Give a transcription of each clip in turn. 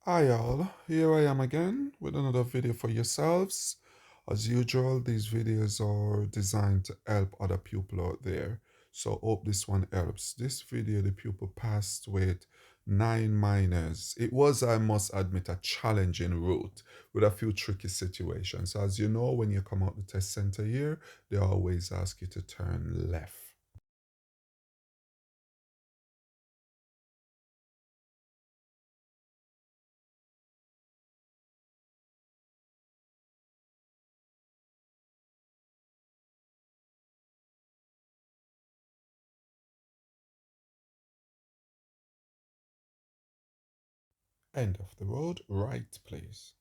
Hi all, here I am again with another video for yourselves. As usual, these videos are designed to help other people out there. So hope this one helps. This video, the pupil passed with 9 minors. It was, I must admit, a challenging route with a few tricky situations. As you know, when you come out the test center here, they always ask you to turn left. End of the road, right please.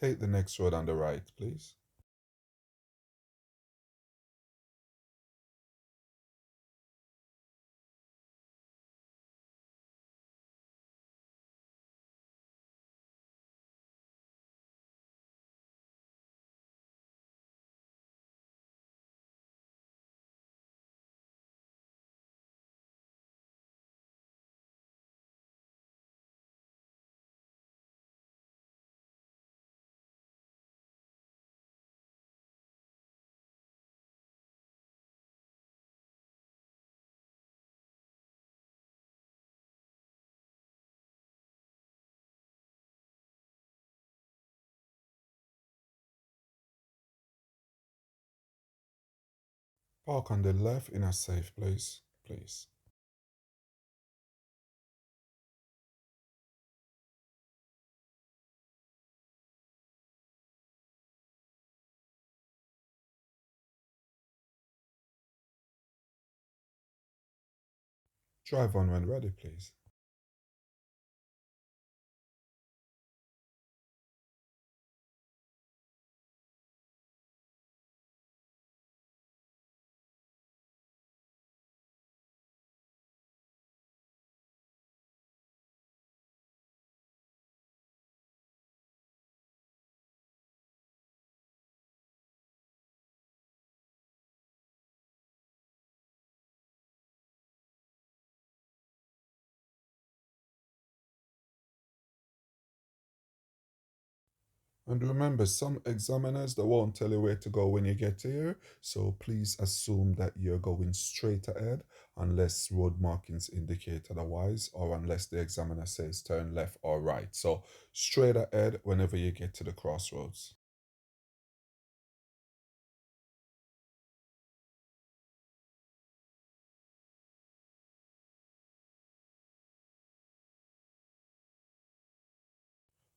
Take the next road on the right, please. Park on the left in a safe place, please. Drive on when ready, please. And remember, some examiners they won't tell you where to go when you get here, so please assume that you're going straight ahead unless road markings indicate otherwise, or unless the examiner says turn left or right. So straight ahead whenever you get to the crossroads.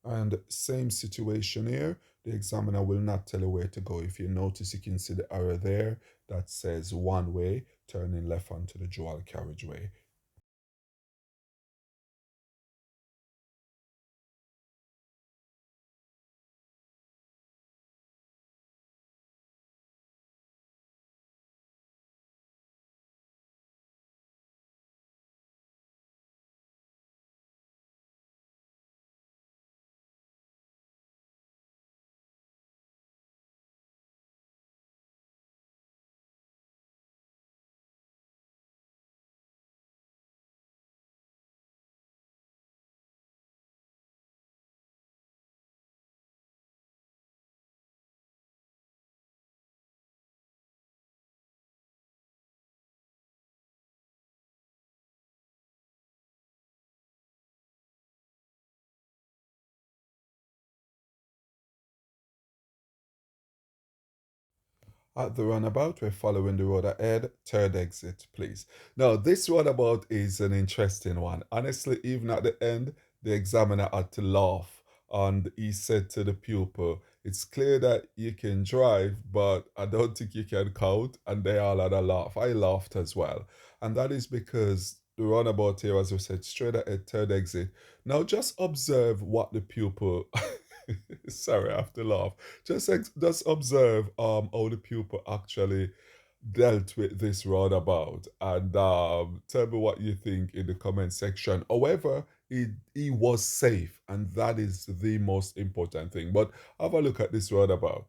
And same situation here, the examiner will not tell you where to go. If you notice, you can see the arrow there that says one way, turning left onto the dual carriageway. At the roundabout, we're following the road ahead. Third exit, please. Now, this roundabout is an interesting one. Honestly, even at the end, the examiner had to laugh. And he said to the pupil, it's clear that you can drive, but I don't think you can count. And they all had a laugh. I laughed as well. And that is because the roundabout here, as we said, straight ahead, third exit. Now, just observe what the pupil. Sorry, I have to laugh. Just observe how the pupil actually dealt with this roundabout, and tell me what you think in the comment section. However, he was safe, and that is the most important thing. But have a look at this roundabout.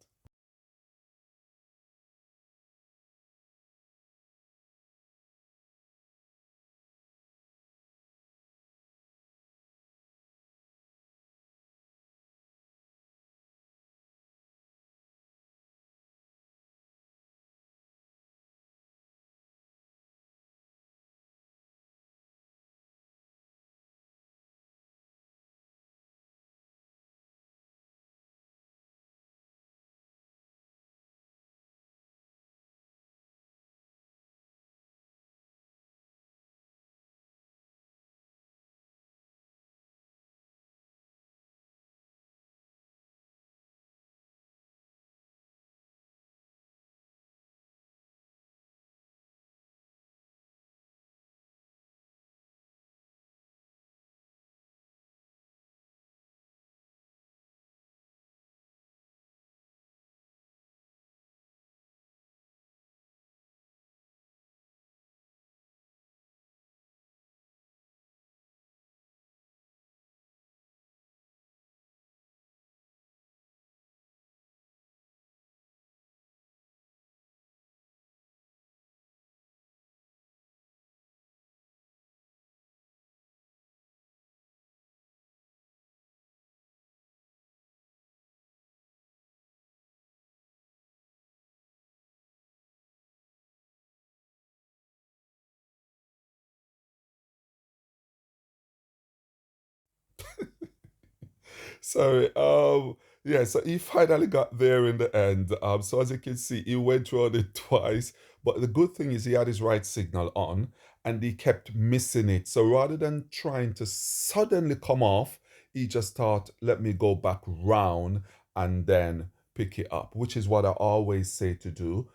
Sorry. Yeah, so he finally got there in the end. So as you can see, he went around it twice. But the good thing is he had his right signal on and he kept missing it. So rather than trying to suddenly come off, he just thought, let me go back round and then pick it up, which is what I always say to do.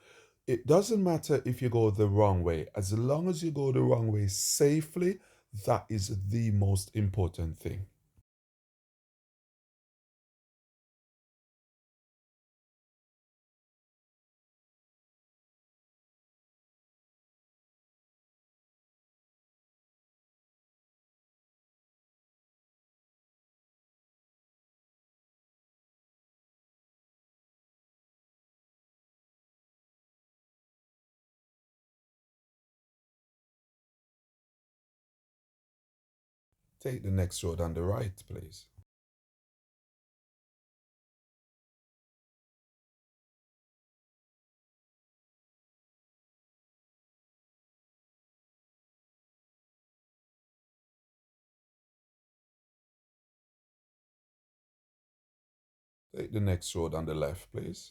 It doesn't matter if you go the wrong way, as long as you go the wrong way safely, that is the most important thing. Take the next road on the right, please. Take the next road on the left, please.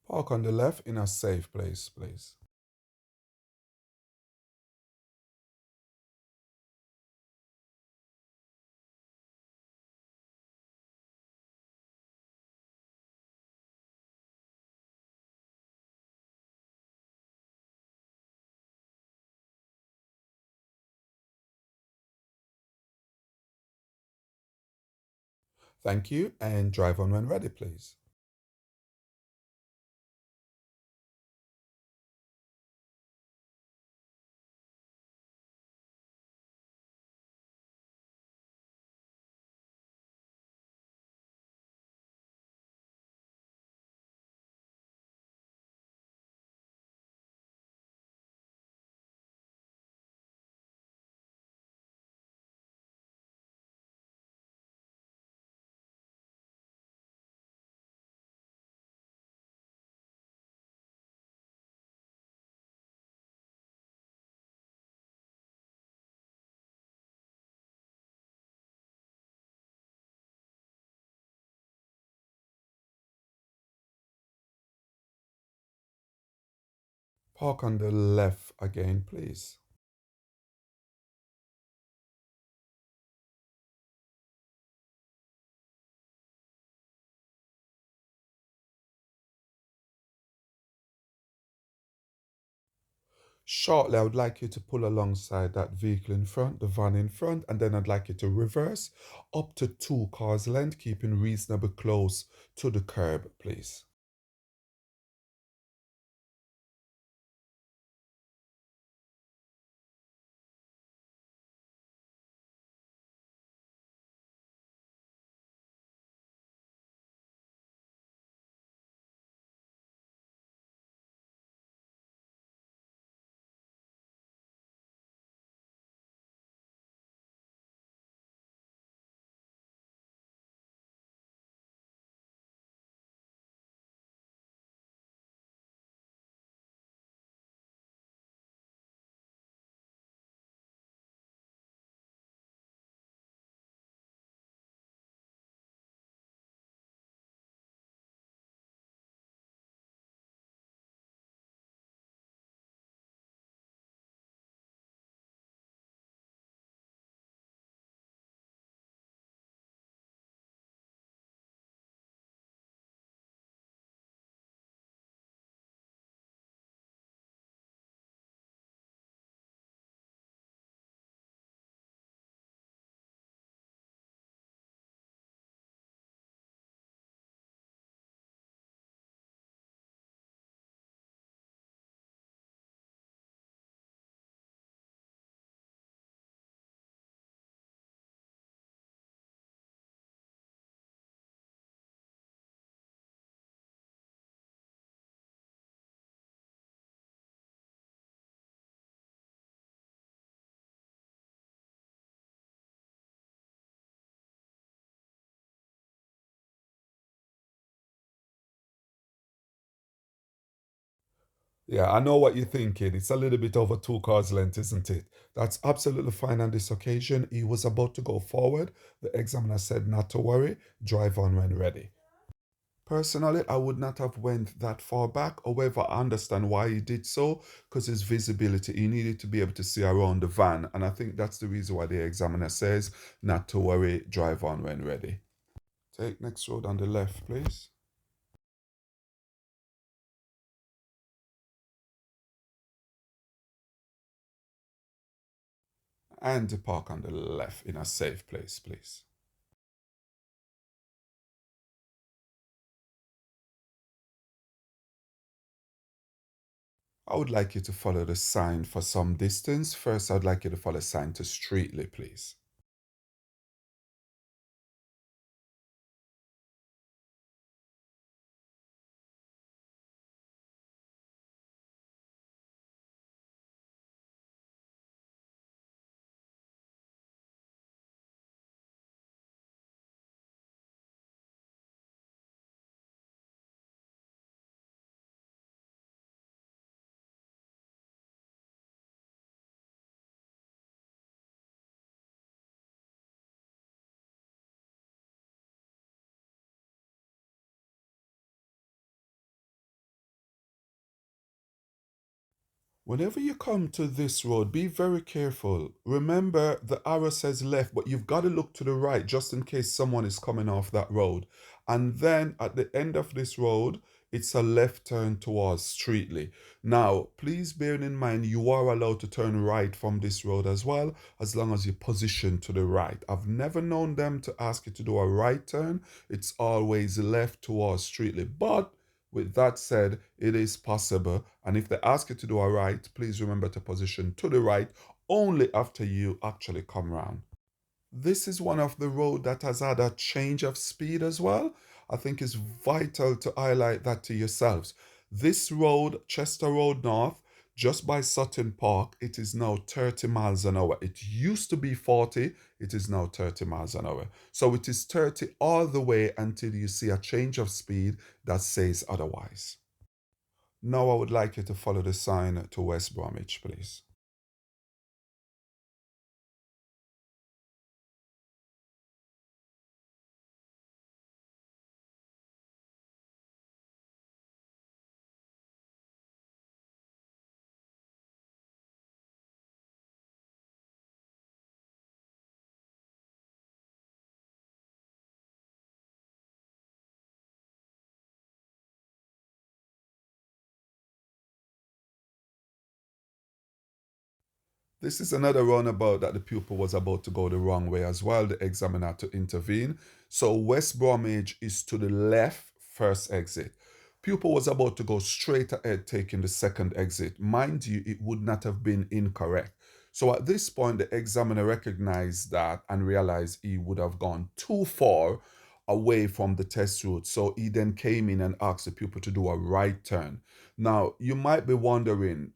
Park on the left in a safe place, please. Thank you, and drive on when ready, please. Park on the left again, please. Shortly, I would like you to pull alongside that vehicle in front, the van in front, and then I'd like you to reverse up to 2 cars length, keeping reasonably close to the curb, please. Yeah, I know what you're thinking. It's a little bit over 2 cars length, isn't it? That's absolutely fine on this occasion. He was about to go forward. The examiner said not to worry, drive on when ready. Personally, I would not have went that far back. However, I understand why he did so, because his visibility, he needed to be able to see around the van. And I think that's the reason why the examiner says not to worry, drive on when ready. Take next road on the left, please. And park on the left in a safe place, please. I would like you to follow the sign for some distance. First, I'd like you to follow the sign to Streetly, please. Whenever you come to this road, be very careful. Remember, the arrow says left, but you've got to look to the right just in case someone is coming off that road. And then at the end of this road, it's a left turn towards Streetly. Now, please bear in mind you are allowed to turn right from this road as well, as long as you position to the right. I've never known them to ask you to do a right turn. It's always left towards Streetly. But with that said, it is possible. And if they ask you to do a right, please remember to position to the right only after you actually come round. This is one of the road that has had a change of speed as well. I think it's vital to highlight that to yourselves. This road, Chester Road North, just by Sutton Park, it is now 30 miles an hour. It used to be 40, it is now 30 miles an hour. So it is 30 all the way until you see a change of speed that says otherwise. Now I would like you to follow the sign to West Bromwich, please. This is another roundabout that the pupil was about to go the wrong way as well. The examiner had to intervene. So West Bromwich is to the left, first exit. Pupil was about to go straight ahead, taking the second exit. Mind you, it would not have been incorrect. So at this point, the examiner recognized that and realized he would have gone too far away from the test route. So he then came in and asked the pupil to do a right turn. Now, you might be wondering,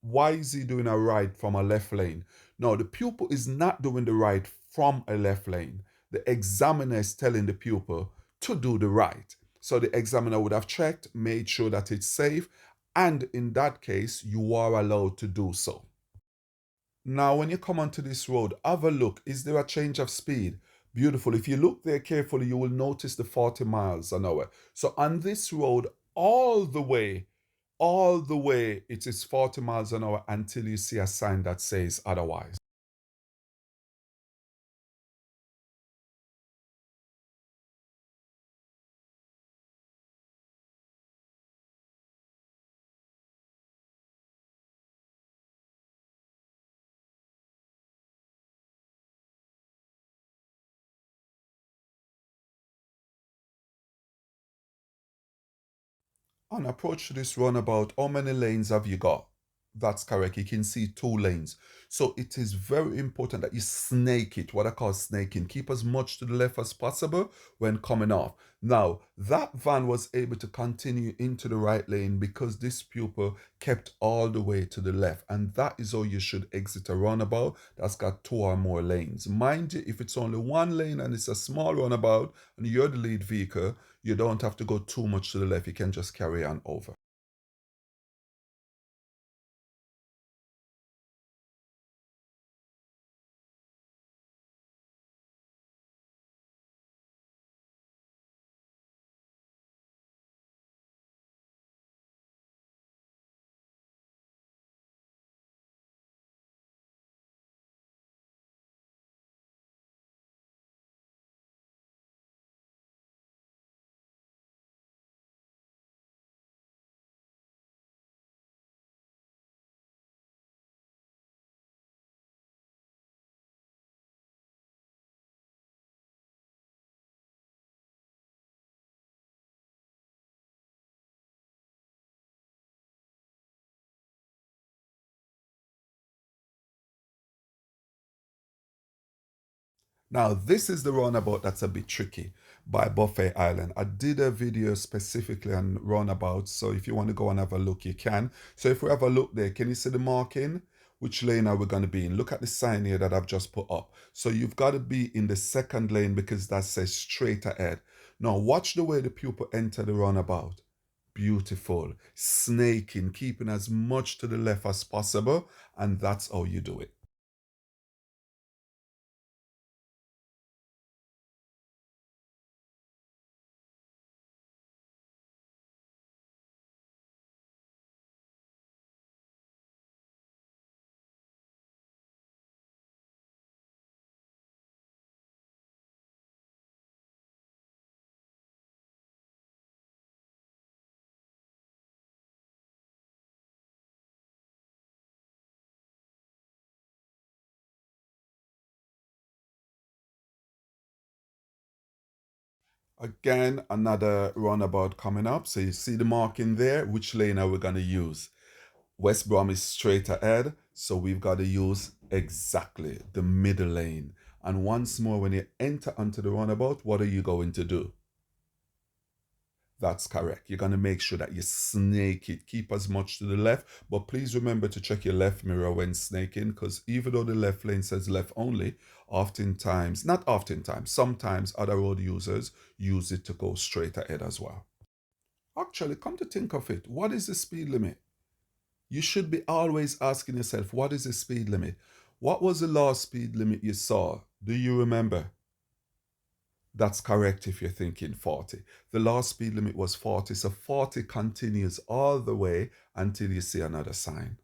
why is he doing a right from a left lane? No, the pupil is not doing the right from a left lane. The examiner is telling the pupil to do the right. So the examiner would have checked, made sure that it's safe, and in that case, you are allowed to do so. Now, when you come onto this road, have a look. Is there a change of speed? Beautiful. If you look there carefully, you will notice the 40 miles an hour. So on this road, all the way, it is 40 miles an hour until you see a sign that says otherwise. On approach to this runabout, how many lanes have you got? That's correct. You can see 2 lanes. So it is very important that you snake it, what I call snaking. Keep as much to the left as possible when coming off. Now, that van was able to continue into the right lane because this pupil kept all the way to the left. And that is how you should exit a runabout that's got 2 or more lanes. Mind you, if it's only 1 lane and it's a small runabout and you're the lead vehicle, you don't have to go too much to the left. You can just carry on over. Now, this is the roundabout that's a bit tricky by Buffet Island. I did a video specifically on roundabouts, so if you want to go and have a look, you can. So if we have a look there, can you see the marking? Which lane are we going to be in? Look at the sign here that I've just put up. So you've got to be in the second lane because that says straight ahead. Now, watch the way the pupil enter the roundabout. Beautiful. Snaking, keeping as much to the left as possible, and that's how you do it. Again, another roundabout coming up. So you see the marking there. Which lane are we going to use? West Brom is straight ahead. So we've got to use exactly the middle lane. And once more, when you enter onto the roundabout, what are you going to do? That's correct. You're going to make sure that you snake it. Keep as much to the left. But please remember to check your left mirror when snaking, because even though the left lane says left only, oftentimes, not oftentimes, sometimes other road users use it to go straight ahead as well. Actually, come to think of it, what is the speed limit? You should be always asking yourself, what is the speed limit? What was the last speed limit you saw? Do you remember? That's correct if you're thinking 40. The last speed limit was 40, so 40 continues all the way until you see another sign.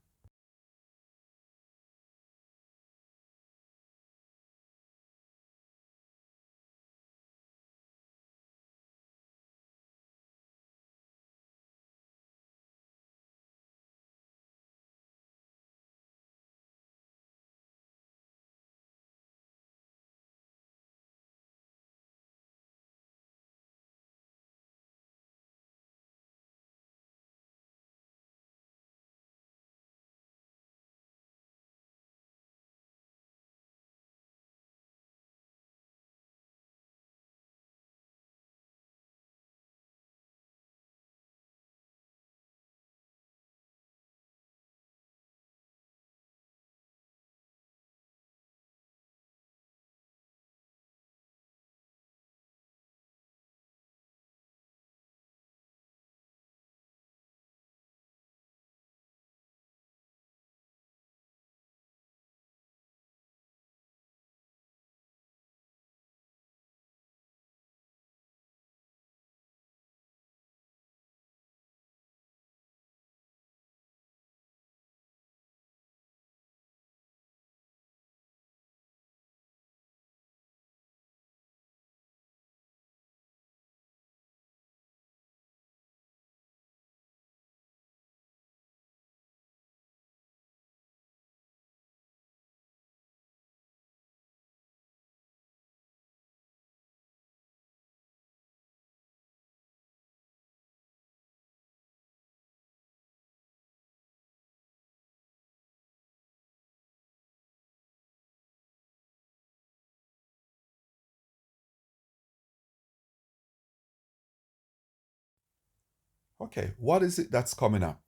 Okay, what is it that's coming up?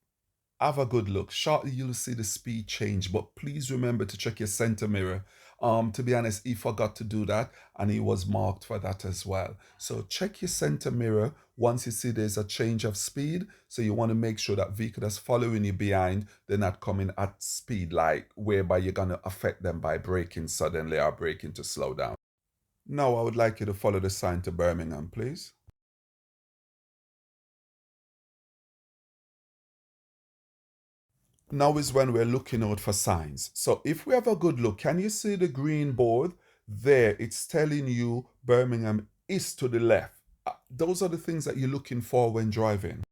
Have a good look. Shortly you'll see the speed change, but please remember to check your center mirror. To be honest, he forgot to do that and he was marked for that as well. So check your center mirror once you see there's a change of speed. So you want to make sure that vehicle that's following you behind, they're not coming at speed, like whereby you're gonna affect them by braking suddenly or braking to slow down. Now I would like you to follow the sign to Birmingham, please. Now is when we're looking out for signs. So if we have a good look, can you see the green board? There, it's telling you Birmingham is to the left. Those are the things that you're looking for when driving.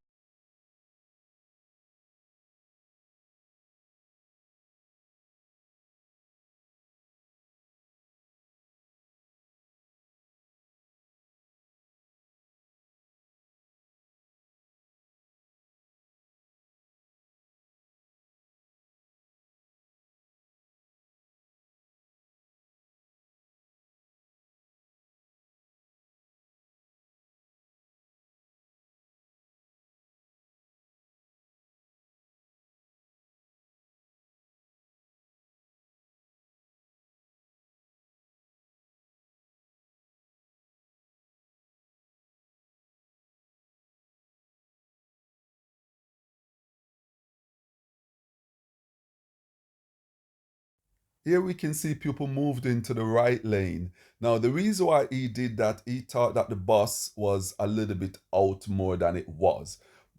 Here we can see people moved into the right lane. Now, the reason why he did that, he thought that the bus was a little bit out more than it was.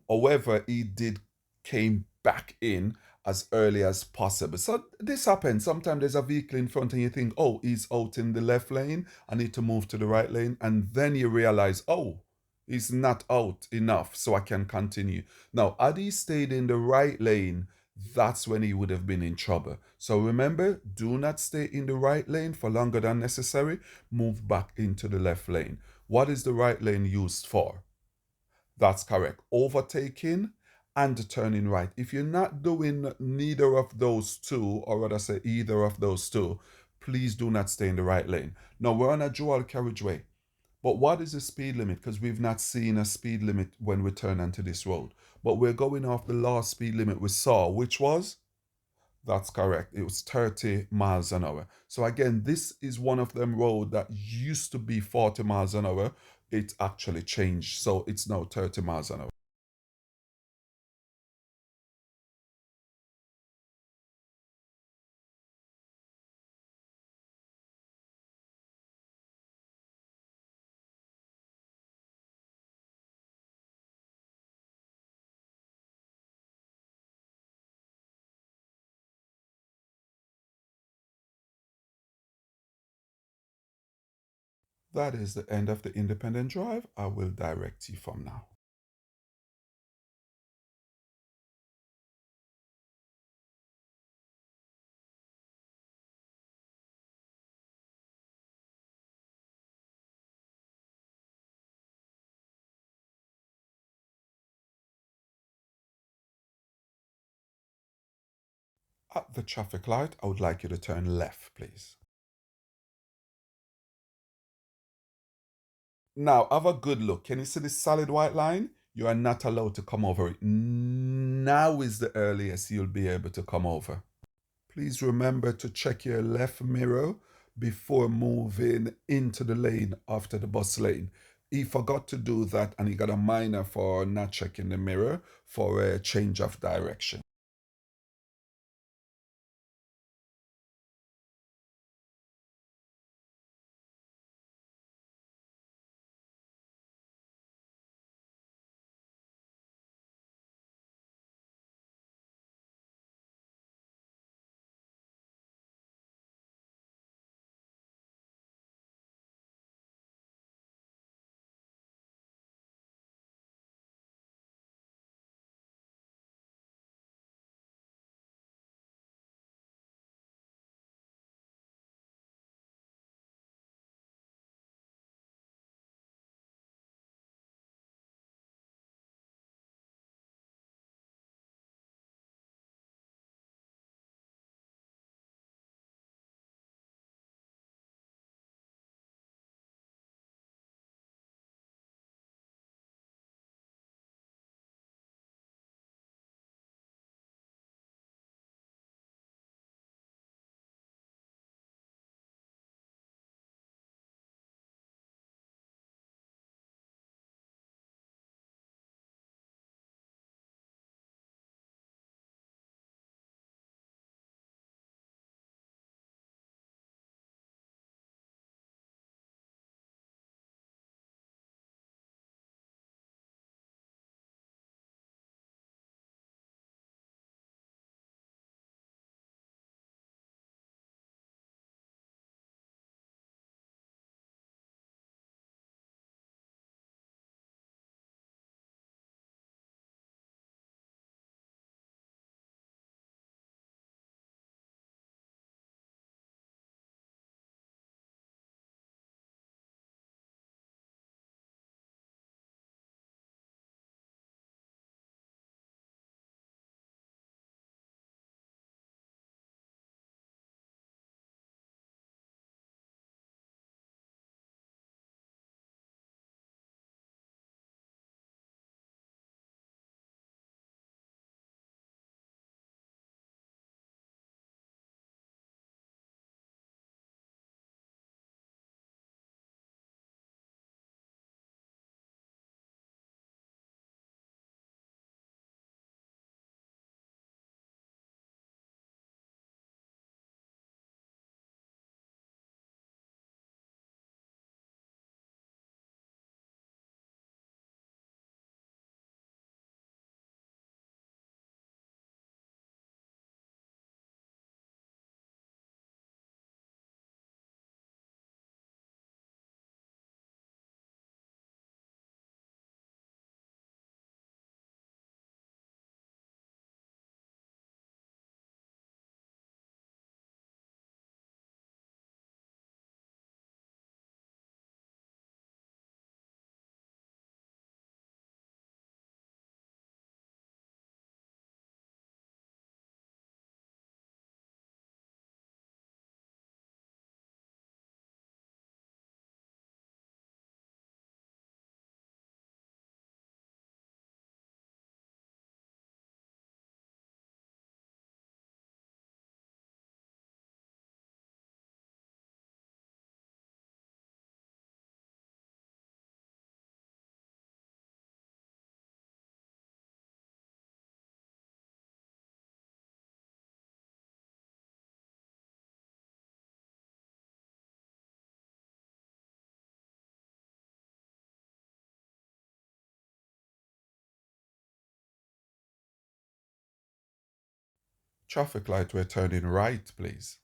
However, he did came back in as early as possible. So this happens. Sometimes there's a vehicle in front and you think, oh, he's out in the left lane. I need to move to the right lane. And then you realize, oh, he's not out enough so I can continue. Now, had he stayed in the right lane, that's when he would have been in trouble. So remember, do not stay in the right lane for longer than necessary. Move back into the left lane. What is the right lane used for? That's correct. Overtaking and turning right. If you're not doing neither of those two, or rather say either of those two, please do not stay in the right lane. Now we're on a dual carriageway. But what is the speed limit? Because we've not seen a speed limit when we turn onto this road. But we're going off the last speed limit we saw, which was, that's correct, it was 30 miles an hour. So again, this is one of them road that used to be 40 miles an hour. It actually changed. So it's now 30 miles an hour. That is the end of the independent drive. I will direct you from now. At the traffic light, I would like you to turn left, please. Now, have a good look. Can you see this solid white line? You are not allowed to come over it. Now is the earliest you'll be able to come over. Please remember to check your left mirror before moving into the lane after the bus lane. He forgot to do that and he got a minor for not checking the mirror for a change of direction. Traffic light, we're turning right, please.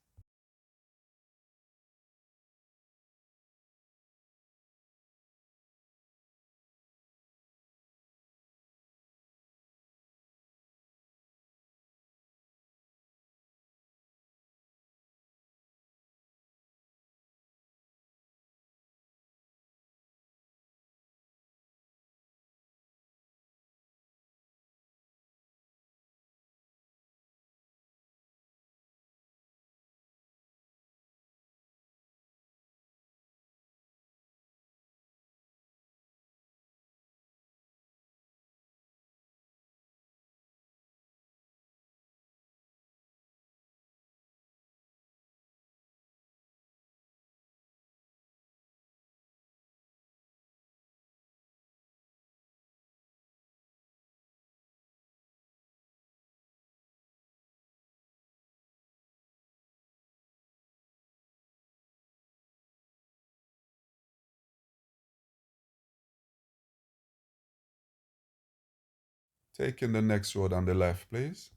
Taking the next road on the left, please.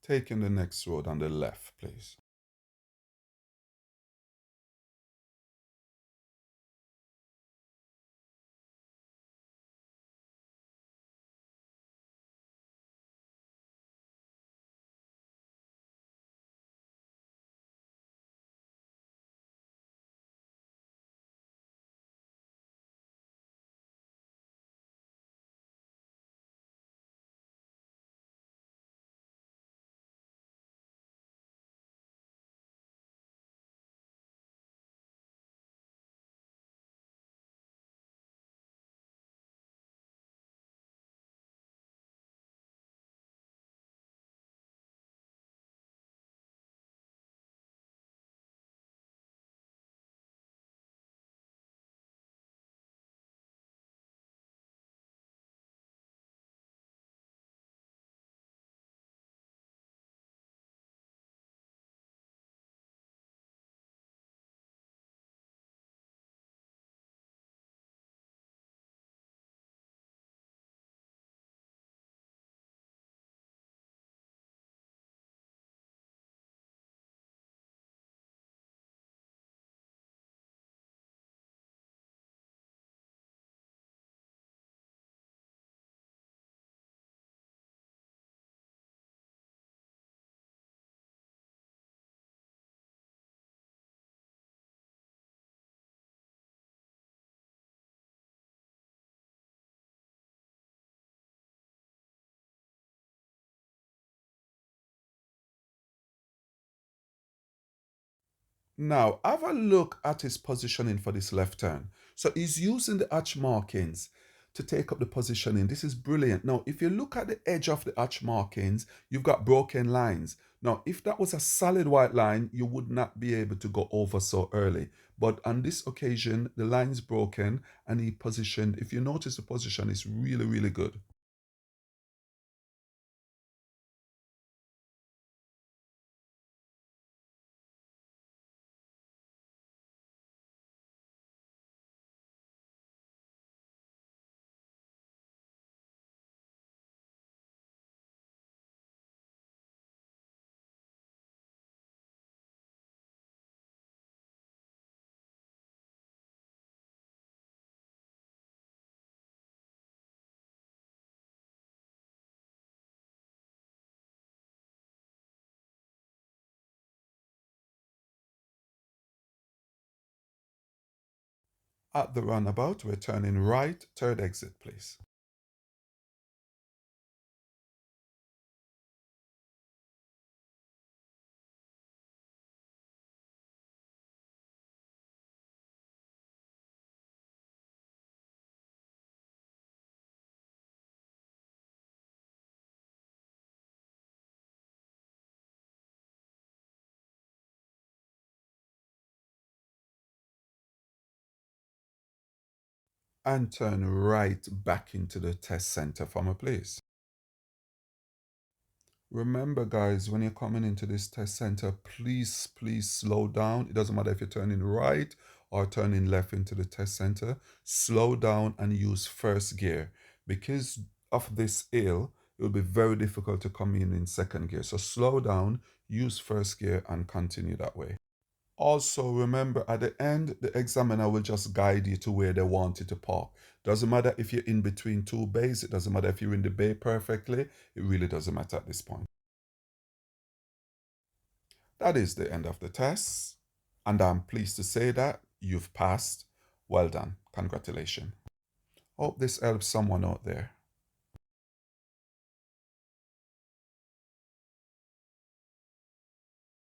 Taking the next road on the left, please. Now, have a look at his positioning for this left turn. So he's using the arch markings to take up the positioning. This is brilliant. Now, if you look at the edge of the arch markings, you've got broken lines. Now, if that was a solid white line, you would not be able to go over so early. But on this occasion, the line's broken and he positioned, if you notice the position is really, really good. At the roundabout, we're turning right, third exit, please. And turn right back into the test center for me, please. Remember, guys, when you're coming into this test center, please slow down. It doesn't matter if you're turning right or turning left into the test center. Slow down and use first gear. Because of this hill, it will be very difficult to come in second gear. So slow down, use first gear, and continue that way. Also, remember at the end, the examiner will just guide you to where they want you to park. Doesn't matter if you're in between two bays, it doesn't matter if you're in the bay perfectly, it really doesn't matter at this point. That is the end of the test, and I'm pleased to say that you've passed. Well done. Congratulations. Hope this helps someone out there.